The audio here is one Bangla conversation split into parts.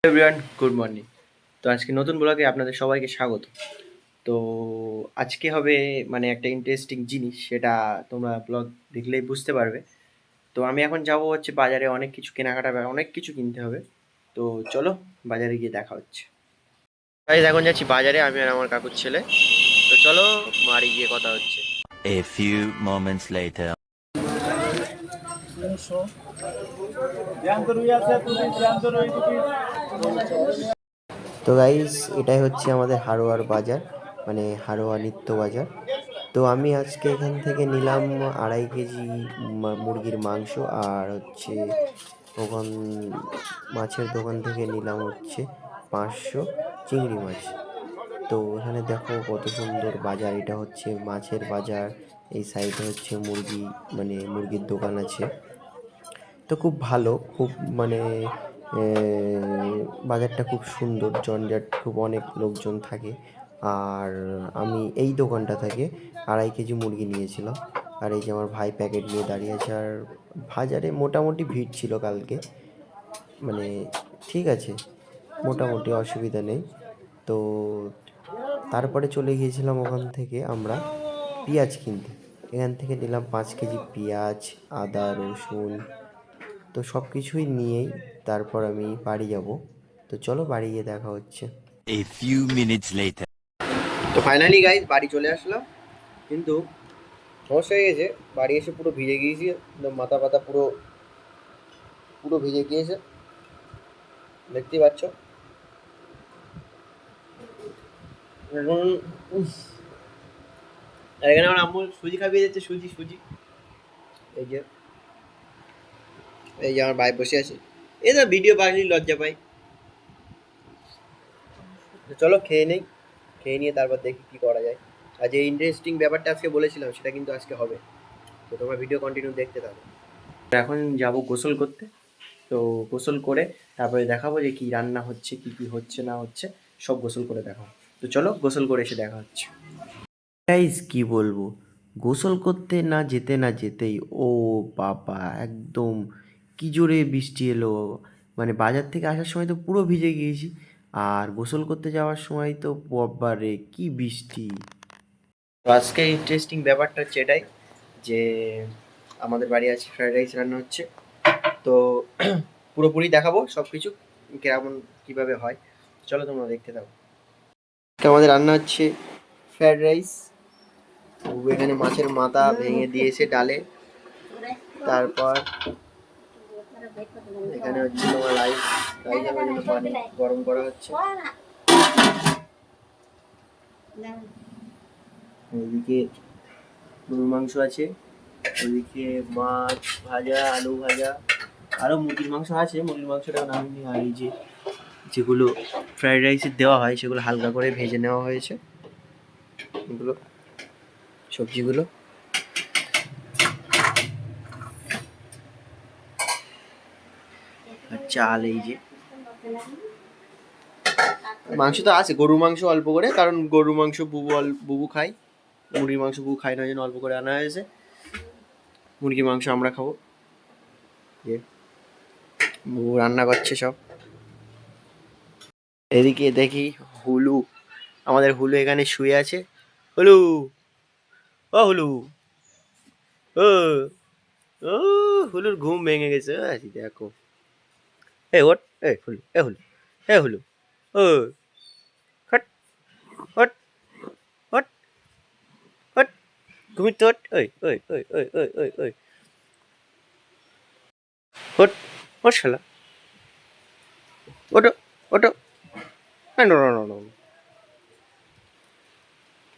Everyone, good morning. তো আজকে নতুন ব্লগে আপনাদের সবাইকে স্বাগত। তো আজকে হবে মানে একটা ইন্টারেস্টিং জিনিস, সেটা তোমরা ব্লগ দেখলেই বুঝতে পারবে। তো আমি এখন যাব হচ্ছে বাজারে, অনেক কিছু কেনাকাটা, অনেক কিছু কিনতে হবে। তো চলো বাজারে গিয়ে দেখা হচ্ছে। গাইস, এখন যাচ্ছি বাজারে, আমি আর আমার কাকুর ছেলে। তো চলো বাড়ি গিয়ে কথা হচ্ছে। A few moments later. তো গাইস, এটাই হচ্ছে আমাদের হারোয়ার বাজার, মানে হারোয়া নিত্য বাজার। তো আমি আজকে এখান থেকে নিলাম 2.5 কেজি মুরগির মাংস, আর হচ্ছে ওখান মাছের দোকান থেকে নিলাম হচ্ছে 500 চিংড়ি মাছ। তো এখানে দেখো কত সুন্দর বাজার, এটা হচ্ছে মাছের বাজার। এই সাইডে হচ্ছে মুরগি, মানে মুরগির দোকান আছে। তো খুব ভালো, খুব মানে বাজারটা খুব সুন্দর, জঞ্জাট খুব, অনেক লোকজন থাকে। আর আমি এই দোকানটা থেকে 2.5 কেজি মুরগি নিয়েছিলাম। আর এই যে আমার ভাই প্যাকেট নিয়ে দাঁড়িয়ে আছে। আর বাজারে মোটামুটি ভিড় ছিল কালকে, মানে ঠিক আছে, মোটামুটি অসুবিধা নেই। তো তারপরে চলে গিয়েছিলাম ওখান থেকে আমরা পেঁয়াজ কিনতে। এখান থেকে নিলাম 5 কেজি পেঁয়াজ, আদা, রসুন। তো সব কিছুই নিয়েই তারপর আমি বাড়ি যাব। তো চলো বাড়ি গিয়ে দেখা হচ্ছে। A few minutes later. তো ফাইনালি গাইজ বাড়ি চলে আসলাম, কিন্তু সমস্যা হয়ে গেছে। বাড়ি এসে পুরো ভিজে গিয়েছি, একদম মাথা পাতা পুরো পুরো ভিজে গিয়েছে, দেখতেই পাচ্ছ। এখন আর এখানে আমার আম্মু সুজি খাইয়ে যাচ্ছে, সুজি সুজি। এই যে এই যে আমার ভাই বসে আছে, এই তো ভিডিও বানালি লজ্জা পাই। তো চলো খেয়ে নেই, খেয়ে নিয়ে তারপর দেখি কি করা যায়। আর যে ইন্টারেস্টিং ব্যাপারটা আজকে বলেছিলাম সেটা কিন্তু আজকে হবে। তো তোমরা ভিডিও কন্টিনিউ দেখতে থাকো। এখন যাব গোসল করতে। তো গোসল করে তারপরে দেখাবো যে কি রান্না হচ্ছে, কি কি হচ্ছে না হচ্ছে, সব গোসল করে দেখাবো। তো চলো গোসল করে এসে দেখা হচ্ছে। গাইস কি বলবো, গোসল করতে না যেতে না যেতেই ও বাবা, একদম কি জোরে বৃষ্টি এলো। মানে বাজার থেকে আসার সময় তো পুরো ভিজে গিয়েছি, আর গোসল করতে যাওয়ার সময় তো বাবারে কি বৃষ্টি। তো আজকে ইন্টারেস্টিং ব্যাপারটা হচ্ছে এটাই যে আমাদের বাড়ি আছে ফ্রাইড রাইস রান্না হচ্ছে। তো পুরোপুরি দেখাবো সব কিছু কেমন কীভাবে হয়। চলো তোমরা দেখতে থাকো। আমাদের রান্না হচ্ছে ফ্রাইড রাইস। এখানে মাছের মাথা ভেঙে দিয়েছে ডালে। তারপর এখানে হচ্ছে তোমার রাইস, রাইসের জন্য পানি গরম করা হচ্ছে। ওইদিকে গরুর মাংস আছে, ওইদিকে মাছ ভাজা, আলু ভাজা, আরও মুরগির মাংস আছে, মুরগির মাংসটা নামিনি। আর এই যে যেগুলো ফ্রাইড রাইসে দেওয়া হয় সেগুলো হালকা করে ভেজে নেওয়া হয়েছে, এগুলো সবজিগুলো। আর চাল, এই যে মাংস তো আছে, গরুর মাংস অল্প করে, কারণ গরুর মাংস বুবু খায়, মুরগির মাংস বুবু খায় না, জন্য অল্প করে আনা হয়েছে। মুরগির মাংস আমরা খাবো। বুবু রান্না করছে সব। এদিকে দেখি হুলু, আমাদের হুলু এখানে শুয়ে আছে। হুলু, ও হুলু, ও ও হুলুর ঘুম ভেঙে গেছে। দেখো, এ ওট, এ হুলু, এ হুলু, এ হুলু, ও হট হট হট হট, ঘুমির তো হট, ওই ওই ওই ওই ওই ওই ওই হট, হট শালা, ওটো ওটো, নো নো নো নো।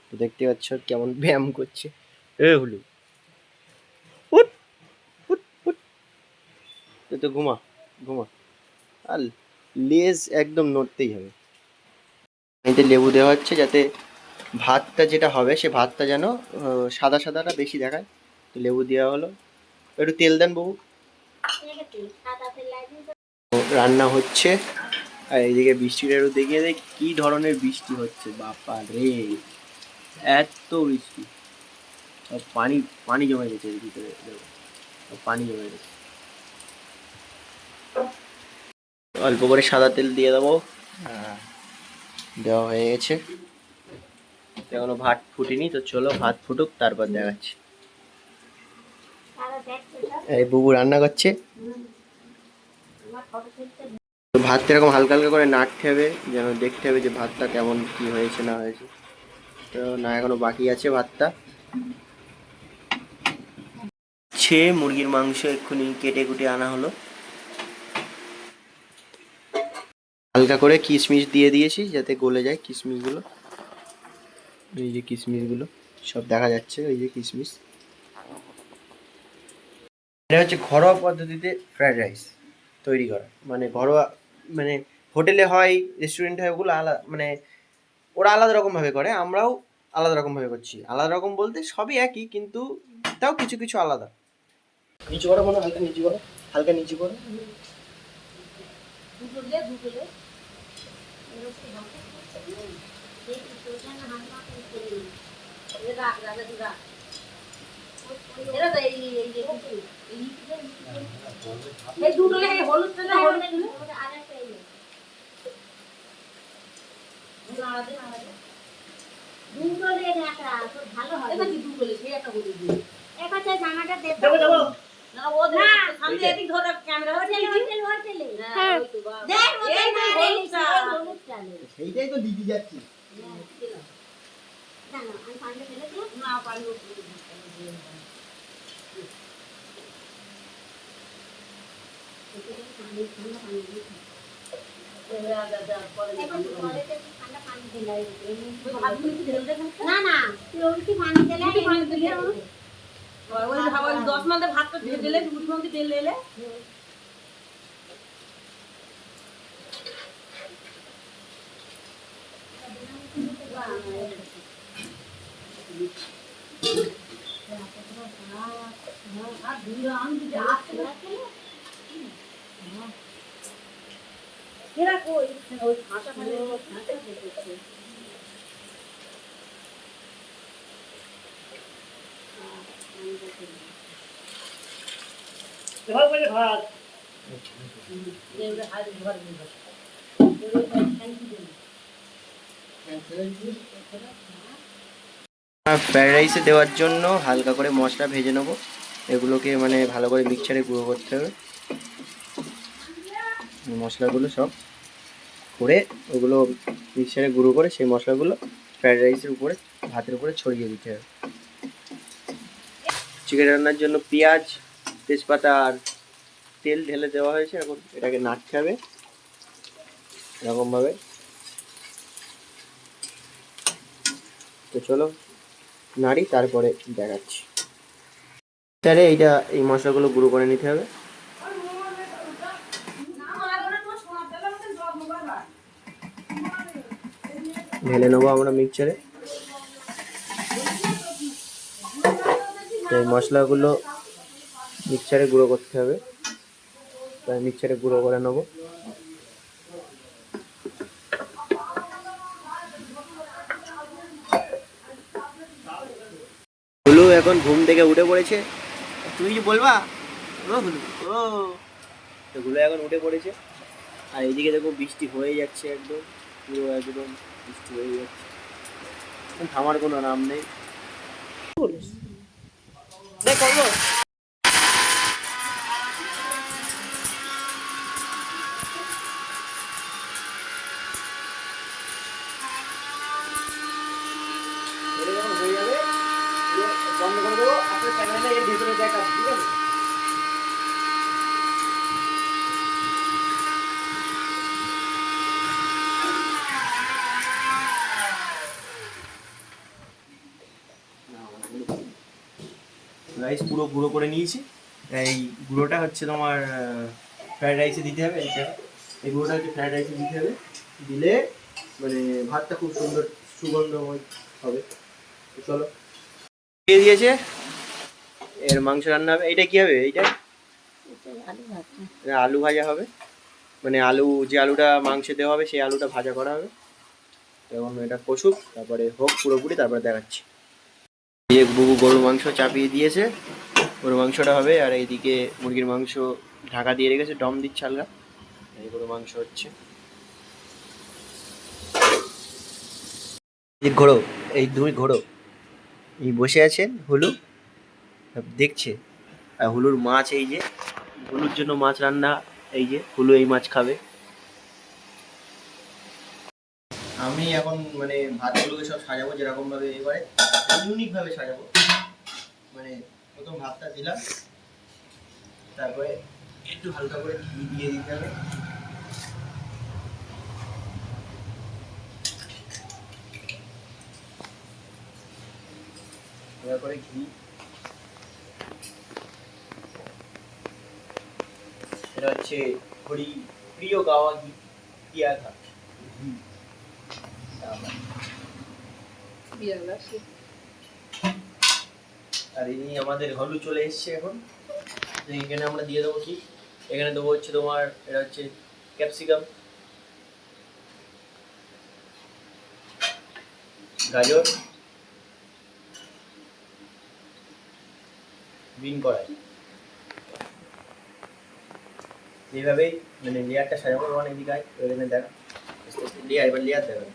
তো দেখতে পাচ্ছ কেমন ব্যায়াম করছে। এ হুলু, উঠ উঠ উঠ, তুই তো ঘুমা ঘুমা। আর লেজ একদম নড়তেই হবে। এতে লেবু দেওয়া হচ্ছে যাতে ভাতটা যেটা হবে সে ভাতটা যেন সাদা সাদাটা বেশি দেখায়। তো লেবু দেওয়া হলো, একটু তেল দেন বাবু। রান্না হচ্ছে, আর এইদিকে বৃষ্টিটা একটু দেখিয়ে দেয় কি ধরনের বৃষ্টি হচ্ছে। বাপা রে, এত বৃষ্টি, সব পানি, পানি জমে গেছে এর ভিতরে, সব পানি জমে গেছে। অল্প করে সাদা তেল দিয়ে দেবো। দেওয়া হয়ে গেছে। এখনো ভাত ফুটিনি, তো চলো ভাত ফুটুক তারপর দেখাচ্ছি। এই বুবু রান্না করছে। ভাত এরকম হালকা হালকা করে নাড়তে হবে, যেন দেখতে হবে যে ভাতটা কেমন কি হয়েছে না হয়েছে। তো না, এখনো বাকি আছে ভাতটা। মুরগির মাংস এক্ষুনি কেটে কুটে আনা হলো। হালকা করে কিশমিশ দিয়ে দিয়েছি যাতে গলে যায় কিশমিশগুলো। এই যে কিশমিশগুলো সব দেখা যাচ্ছে, এই যে কিশমিশ। এটা হচ্ছে ঘরোয়া পদ্ধতিতে ফ্রাইড রাইস তৈরি করা, মানে ঘরোয়া, মানে হোটেলে হয়, রেস্টুরেন্টে হয়, ওগুলো আলাদা, মানে ওরা আলাদা রকমভাবে করে, আমরাও আলাদা রকমভাবে করছি। আলাদা রকম বলতে সবই একই, কিন্তু তাও কিছু কিছু আলাদা। নিচু করো, মনে হালকা নিচু করো, হালকা নিচু করো। সেইটাই তো দিদি যাচ্ছি। না না, পানি দিলে 10 মাসে ভাতটা ঢেলে মুড়ি মধ্যে ঢেলে এলে এরা কই ওই ভাষা মানে ভাত ফ্রাইড রাইসে দেওয়ার জন্য হালকা করে মশলা ভেজে নেবো। এগুলোকে মানে ভালো করে মিক্সচারে গুঁড়ো করতে হবে। মশলাগুলো সব করে ওগুলো মিক্সচারে গুঁড়ো করে সেই মশলাগুলো ফ্রাইড রাইসের উপরে, ভাতের উপরে ছড়িয়ে দিতে হবে। চিকেন রান্নার জন্য পেঁয়াজ, তেজপাতা আর তেল ঢেলে দেওয়া হয়েছে। এখন এটাকে নাড়তে হবে এরকমভাবে। তো চলো নাড়ি, তারপরে দেখাচ্ছি। তাহলে এই মশলাগুলো গুঁড়ো করে নিতে হবে। ঢেলে নেবো আমরা মিক্সচারে। তো এই মশলাগুলো মিক্সচারে গুঁড়ো করতে হবে, তাই মিক্সচারে গুঁড়ো করে নেবো। হুলু এখন ঘুম থেকে উঠে পড়েছে। তুমি কি বলবা? ও হুলু, ও তো হুলু এখন উঠে পড়েছে। আর এইদিকে দেখো বৃষ্টি হয়ে যাচ্ছে, একদম পুরো একদম বৃষ্টি হয়ে যাচ্ছে, থামার কোনো নাম নেই। করবো যখন হয়ে যাবে বন্ধ করে দেবো, আপনার ক্যামেরা এর ভেতরে দেখাচ্ছি, ঠিক আছে? রাইস পুরো গুঁড়ো করে নিয়েছি। এই গুঁড়োটা হচ্ছে তোমার ফ্রাইড রাইসে দিতে হবে। এই গুঁড়োটা হচ্ছে ফ্রাইড রাইসে দিতে হবে, দিলে মানে ভাতটা খুব সুন্দর সুগন্ধময় হবে। তো চলো, দিয়ে দিয়েছে, এর মাংস রান্না হবে। এইটা কি হবে? এইটা আলু ভাজা হবে, মানে আলু, যে আলুটা মাংসে দেওয়া হবে সেই আলুটা ভাজা করা হবে। এবং এটা কষুক, তারপরে হোক পুরোপুরি, তারপরে দেখাচ্ছি। এই বুবু গরুর মাংস চাপিয়ে দিয়েছে, গরুর মাংসটা হবে। আর এইদিকে মুরগির মাংস ঢাকা দিয়ে রেখেছে, দম দিচ্ছে হালকা। এই গরু মাংস হচ্ছে। এই ঘোড়ো, এই দুই ঘোড়ো এই বসে আছেন, হুলু দেখছে। আর হুলুর মাছ এই যে, হুলুর জন্য মাছ রান্না, এই যে হুলু এই মাছ খাবে। আমি এখন মানে ভাতগুলোকে সব সাজাবো যেরকম ভাবে, এবারে ইউনিক ভাবে সাজাবো। মানে প্রথম ভাতটা দিলাম, তারপরে একটু হালকা করে ঘি দিয়ে দিতে হবে। তারপরে ঘি, এটা হচ্ছে হরি প্রিয় গাওয়া ঘি, পিয়া ঘা ঘি। আর এই আমাদের হলু চলে এসছে এখন। তো এখানে আমরা দিয়ে দেবো কি, এখানে দেবো হচ্ছে তোমার, এটা হচ্ছে ক্যাপসিকাম, গাজর, বিন কড়াই। এইভাবেই মানে লেয়ারটা সাজাবো। অনেক দিকে এখানে দেখা লেয়ার, এবার লেয়ার দেবেন।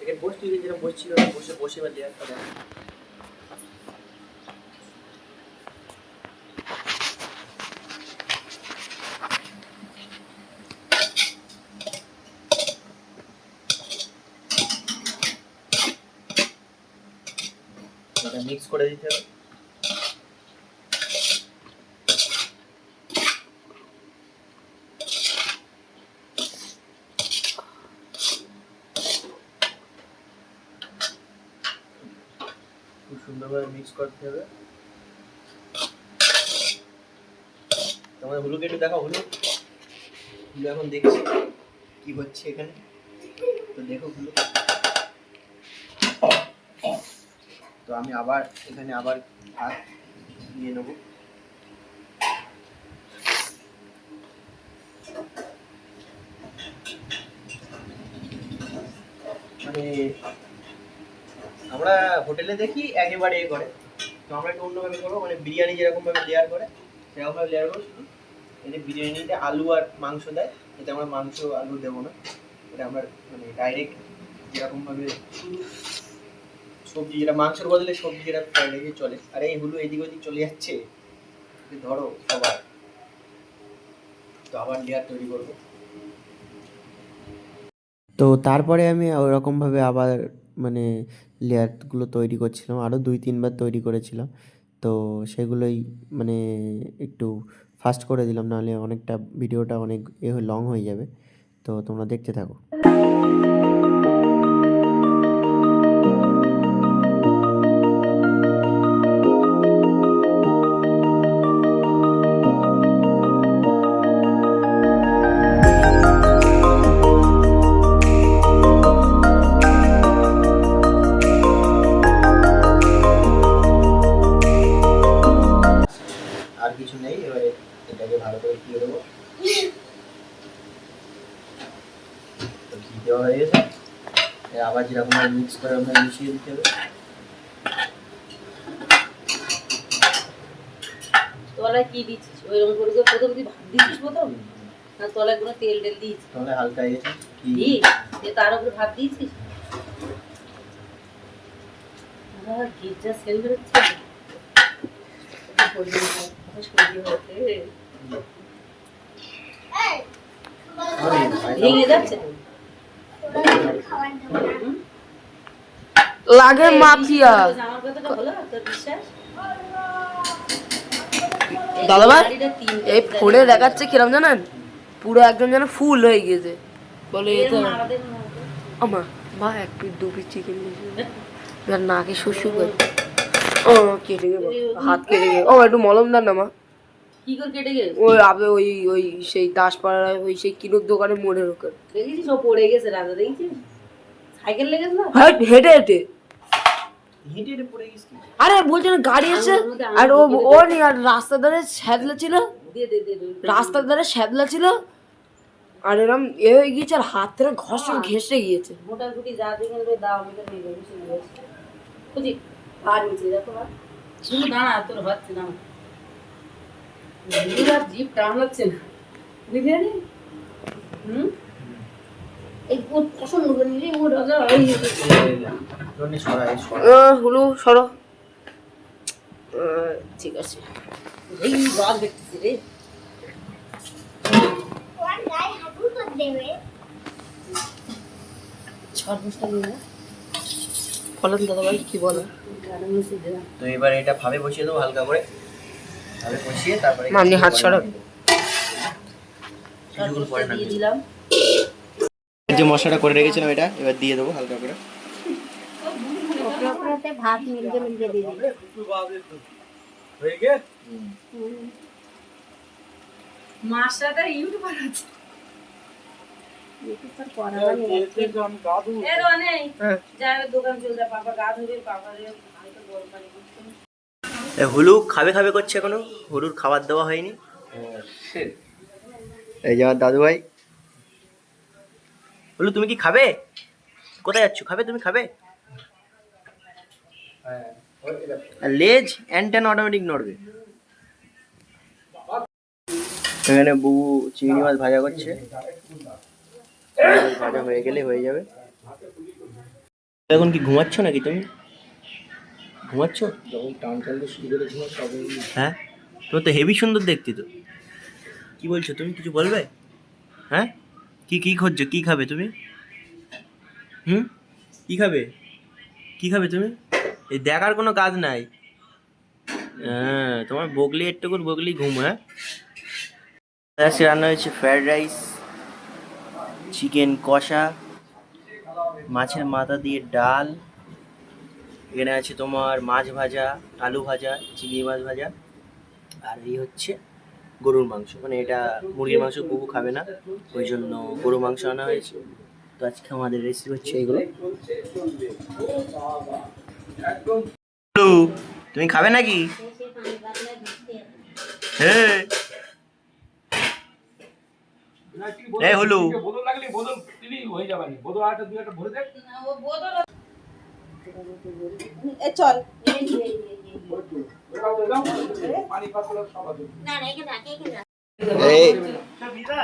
এখানে বসতে যেরকম বসছিল, বসে বসে এবার লেয়ারটা দেবেন। এটা মিক্স করে দিতে হবে। খুব সুন্দরভাবে মিক্স করতে হবে। তোমাদের হুলুকে একটু দেখাও, হুলু হুলু এখন দেখছি কি হচ্ছে এখানে। তো দেখো হুলু। তো আমি আবার এখানে আবার ভাত নিয়ে নেবো। মানে আমরা হোটেলে দেখি একেবারে এ করে, তো আমরা একটু অন্যভাবে করবো। মানে বিরিয়ানি যেরকম ভাবে লেয়ার করে সেরকম ভাবে লেয়ার করবো। শুধু এতে বিরিয়ানিতে আলু আর মাংস দেয়, এতে আমরা মাংস আলু দেবো না। এটা আমরা মানে ডাইরেক্ট যেরকম ভাবে শুধু সবজি, যেটা মাংসের বদলে সবজি যেটা ফ্রাইড রাইসে চলে। আর এই হুলু এদিক ওদিক চলে যাচ্ছে, ধরো সবার। তো আবার লেয়ার তৈরি করবো। তো তারপরে আমি ওরকমভাবে আবার মানে লেয়ারগুলো তৈরি করছিলাম, আরও 2-3 বার তৈরি করেছিলাম। তো সেগুলোই মানে একটু ফাস্ট করে দিলাম, নাহলে অনেকটা ভিডিওটা অনেক লং হয়ে যাবে। তো তোমরা দেখতে থাকো। আর কিছু নেই, এবারে এটাকে ভালো করে দিয়ে দেবো। তো ঘি দেওয়া হয়ে গেছে, আবার যেরকম মিক্স করে আমরা মিশিয়ে দিতে হবে। তলায় কি দিচ্ছিস? ওইরকম করে করে প্রথম তুই ভাত দিচ্ছিস প্রথম, না তলায় কোনো তেল টেল দিয়েছিস? তাহলে হালকা হয়ে গেছে ঘি। ঘি দিয়ে তার উপরে ভাত দিয়েছিস? ঘির যা সেল বেরোচ্ছে, ভেঙে যাচ্ছে। লাগে মাফিয়া। আমার কথাটা হলো তোর বিশ্বাস? দাদাভাই এই ফোনে দেখাচ্ছে কিরম জানেন, পুরো একদম যেন ফুল হয়ে গেছে। বলে এটা আমা মা 1 পিস 2 পিস চিকেন দিয়েছে, আর নাকে শুশু করে। ও কেটে গেল, হাত কেটে গেল। ও একটু মলম দেন না মা। কি করে কেটে গেছে? ওই আবে ওই ওই সেই দাসপাড়ায় ওই সেই কিনুর দোকানে মোড়ের ওখানে দেখেছিস ও পড়ে গেছে রাজা, দেখেছিস? সাইকেল লেগেছিল? হেঁটে হেঁটে। হেঁটে হেঁটে পড়ে গেছি। আরে বলছেন গাড়ি এসে, আর ও ও নি, আর রাস্তার ধারে শ্যাদলা ছিল, দিয়ে দে দে দে। রাস্তার ধারে শ্যাদলা ছিল, আর এরম এ হয়ে গিয়েছে, আর হাত থেকে ঘষে ঘেসে গিয়েছে। মোটা গুটি যা দেখেন রে দাও আমাদের নিয়ে যাবে শুনে গেছে। বুঝি আর নিচে দেখো না, শুধু দাঁড়া তোর হচ্ছে না। দুধুর জিভ টানাচ্ছে না বুঝলি নি এই পছন্দ করে নিলে ও রাজা হুলু সরো ঠিক আছে এই বাল দেখতেছি রে ছট বসটা নিয়ে বলেন দাদা ভাই কি বলো গাড়ি মিশে দে তো এবার এটা ভাবে বসিয়ে দেবো হালকা করে, ভাবে বসিয়ে তারপরে মামনি হাত সরাও। কিছুক্ষণ পরে দিয়ে নামিয়ে দিলাম যে মশলাটা করে রেখেছিলাম এটা এবার দিয়ে দেবো হালকা করে। ভাত মিলকে মিলকে দিয়ে দিলাম মাছটা ইউটিউবার আছে ইউটিউবার করা মানে হ্যাঁ। যার দোকান চলছে পাপা গা ধুবে পাপা আমি তো গরম পানি করছি হুলু খাবে খাবে করছে এখনো, হুলুর খাবার দেওয়া হয়নি। এই যে আমার দাদু ভাই। হুলু তুমি কি খাবে? কোথায় যাচ্ছ? খাবে? তুমি খাবে? আর লেজ অ্যান্টেন অটোমেটিক নড়বে। এখানে বুবু চিংড়ি মাছ ভাজা করছে, চিংড়ি মাছ ভাজা হয়ে গেলে হয়ে যাবে। এখন কি ঘুমাচ্ছ নাকি তুমি? ঘুমাচ্ছ? হ্যাঁ, তোমার তো হেভি সুন্দর দেখতে তো। কি বলছো তুমি? কিছু বলবে? হ্যাঁ, কি কি খুঁজছো? কি খাবে তুমি? কি খাবে? কি খাবে তুমি? এই দেখার কোনো কাজ নাই। হ্যাঁ, তোমার বগলি একটু করে বগলি ঘুম। হ্যাঁ, আজকে রান্না হয়েছে ফ্রাইড রাইস, চিকেন কষা, মাছের মাথা দিয়ে ডাল, এখানে আছে তোমার মাছ ভাজা, আলু ভাজা, চিংড়ি মাছ ভাজা, আর এই হচ্ছে গরুর মাংস। মানে এটা মুরগির মাংস বুবু খাবে না, ওই জন্য গরুর মাংস আনা হয়েছে। তো আজকে আমাদের রেসিপি হচ্ছে এইগুলো। তুমি খাবে নাকি? হ্যাঁ, এই হলু চল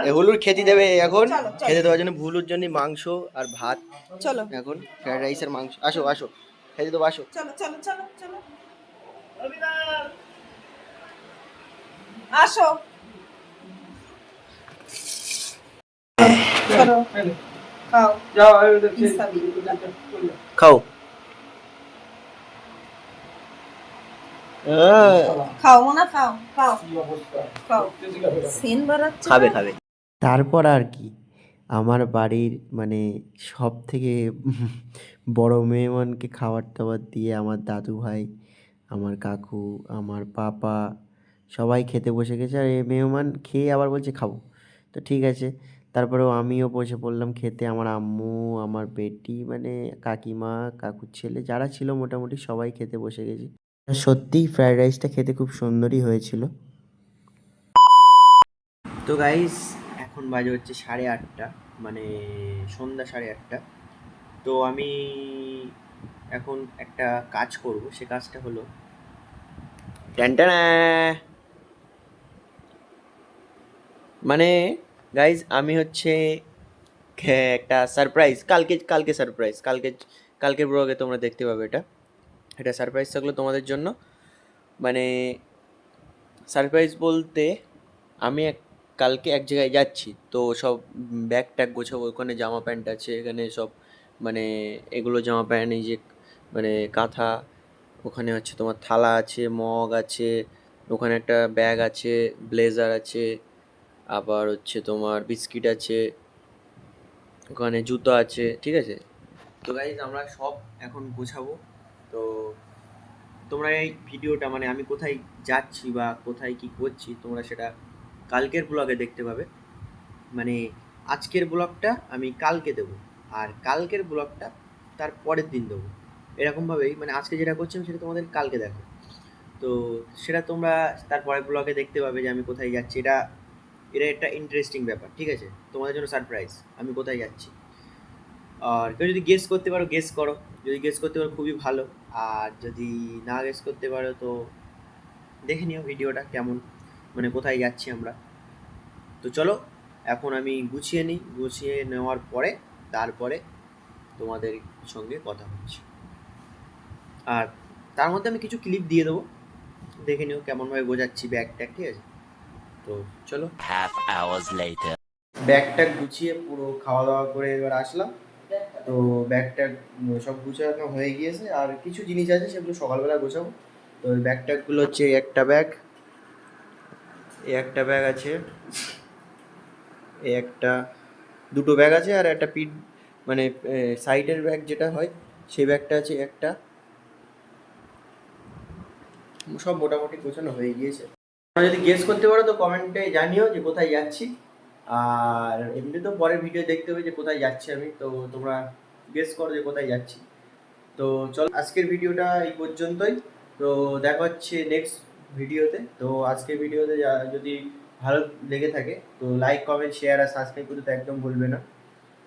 এই হুলুর খেতে দেবে এখন। খেতে দেওয়ার জন্য ভুলুর জন্য মাংস আর ভাত। চলো এখন ফ্রাইড রাইসের মাংস। আসো আসো, খেতে দেবো, আসো। চলো চলো চলো চলো আসো চলো খাও খাও। খাও না খাও খাও খাও সেন বাড়াচ্ছে খাবে খাবে। তারপর আর কি, আমার বাড়ির মানে সব থেকে বড় মেহমানকে খাবার টাবার দিয়ে আমার দাদু ভাই, আমার কাকু, আমার পাপা সবাই খেতে বসে গেছে। আর এই মেহমান খেয়ে আবার বলছে খাবো। তো ঠিক আছে, তারপরেও আমিও বসে পড়লাম খেতে। আমার আম্মু, আমার বেটি মানে কাকিমা, কাকুর ছেলে যারা ছিল মোটামুটি সবাই খেতে বসে গেছি। সত্যিই ফ্রাইড রাইসটা খেতে খুব সুন্দরই হয়েছিল। তো গাইস, এখন বাজে হচ্ছে 8:30, মানে সন্ধ্যা 8:30। তো আমি এখন একটা কাজ করব, সে কাজটা হলো ট্যানটানা। মানে গাইস, আমি হচ্ছে একটা সারপ্রাইজ কালকে, সারপ্রাইজ কালকের ব্লগে তোমরা দেখতে পাবে। এটা সারপ্রাইজ থাকলো তোমাদের জন্য। মানে সারপ্রাইজ বলতে আমি কালকে এক জায়গায় যাচ্ছি, তো সব ব্যাগ ট্যাগ গোছাবো। ওখানে জামা প্যান্ট আছে, এখানে সব মানে এগুলো জামা প্যান্ট, এই যে মানে কাঁথা, ওখানে হচ্ছে তোমার থালা আছে, মগ আছে, ওখানে একটা ব্যাগ আছে, ব্লেজার আছে, আবার হচ্ছে তোমার বিস্কিট আছে, ওখানে জুতো আছে, ঠিক আছে। তো গাইজ আমরা সব এখন গোছাবো। তো তোমরা এই ভিডিওটা মানে আমি কোথায় যাচ্ছি বা কোথায় কি করছি তোমরা সেটা কালকের ব্লগে দেখতে পাবে। মানে আজকের ব্লগটা আমি কালকে দেবো, আর কালকের ব্লগটা তার পরের দিন দেবো। এরকমভাবেই মানে আজকে যেটা করছি আমি সেটা তোমাদের কালকে দেখো। তো সেটা তোমরা তার পরের ব্লগে দেখতে পাবে যে আমি কোথায় যাচ্ছি। এটা একটা ইন্টারেস্টিং ব্যাপার, ঠিক আছে। তোমাদের জন্য সারপ্রাইজ, আমি কোথায় যাচ্ছি। আর কেউ যদি গেস করতে পারো গেস করো, যদি গেস করতে পারো খুবই ভালো, আর যদি না গেস করতে পারো তো দেখে নিও ভিডিওটা কেমন। মানে কোথায় যাচ্ছি আমরা। তো চলো এখন আমি গুছিয়ে নিই, গুছিয়ে নেওয়ার পরে তারপরে তোমাদের সঙ্গে কথা হচ্ছে। আর তার মধ্যে আমি কিছু ক্লিপ দিয়ে দেবো, দেখে নিও কেমনভাবে গোছাচ্ছি ব্যাগ ট্যাগ, ঠিক আছে? তো চলো। Half hours later. Bag tag গুছিয়ে পুরো খাওয়া দাওয়া করে এবার আসলাম। তো ব্যাগ ট্যাগ সব গুছানো হয়ে গিয়েছে, আর কিছু জিনিস আছে সেগুলো সকালবেলা গোছাবো। তো ওই ব্যাগ ট্যাগগুলো হচ্ছে এই একটা ব্যাগ, এই একটা ব্যাগ আছে, এই একটা, দুটো ব্যাগ আছে, আর একটা পিঠ মানে সাইডের ব্যাগ যেটা হয় সেই ব্যাগটা আছে একটা। সব মোটামুটি গোছানো হয়ে গিয়েছে। তোমরা যদি গেস করতে পারো তো কমেন্টে জানিও যে কোথায় যাচ্ছি। আর এমনি তো পরের ভিডিও দেখতে হবে যে কোথায় যাচ্ছি আমি, তো তোমরা গেস করো যে কোথায় যাচ্ছি। তো চলো আজকের ভিডিওটা এই পর্যন্তই। তো দেখা হচ্ছে নেক্সট ভিডিওতে। তো আজকের ভিডিওতে যদি ভালো লেগে থাকে তো লাইক কমেন্ট শেয়ার আর সাবস্ক্রাইব করতে তো একদম ভুলবে না।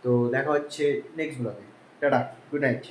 তো দেখা হচ্ছে নেক্সট ব্লগে। Tata, good night.